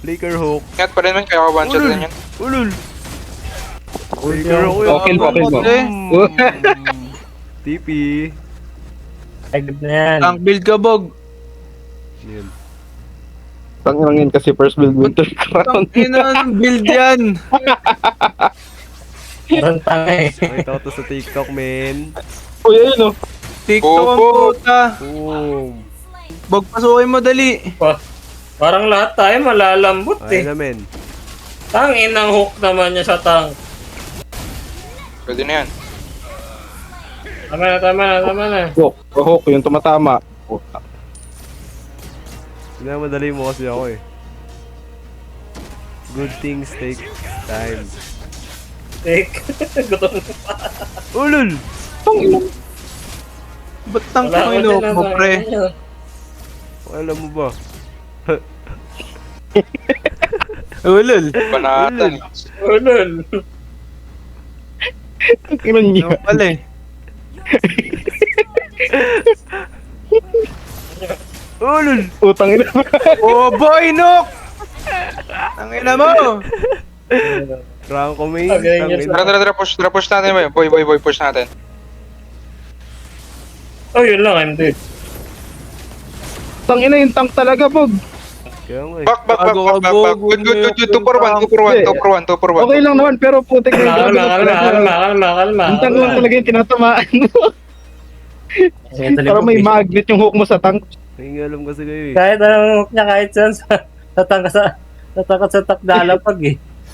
Flicker hook. Ingat pa rin man, kaya ka one shot din yan. Ulul. Flicker hook yun. Okay, okay mo. TP. Agad na yan. Tank build ka, Bog. Yun. Pangangin kasi first build winter crown. Ina, build yan. Parang tanga eh. Nakita ko to sa TikTok, men. Uy, ayun oh. TikTok ang Bobo. puta. Boom. Bog, pasukin mo dali. Parang lahat tayo malalambot Ayun eh. na, men. Tangin ang hook naman niya sa tank. Pwede na yan. Tama na. Hook, yung tumatama. Madali mo kasi ako eh. Good things take time. Take. Gutom na pa. Ulul! Ba't tank Wala mo ko inuok dyan mo, ang pre? ano. Alam mo ba? Ulul. Banatan. Ulol. Ilan niya? Ano pala eh. Ulul! Utang ina. Oh boy, Nook! Ang ina mo! Crown ko, main. Okay, Tangin. yes, Tara, push natin ba yun? Boy, push natin. Oh, yun lang, I'm dead. Utang ina yung tank talaga, Bog. Kaya nga eh. Back. Bago, Good. 2 for 1. Okay lang naman, pero putik na yung Kalma. Yung tank lang talaga yung tinatamaan mo. Para may magnet yung hook mo sa tank. Hindi alam kasi kayo eh. Kahit anong hook niya, kahit saan sa tatangka sa takdalapag eh.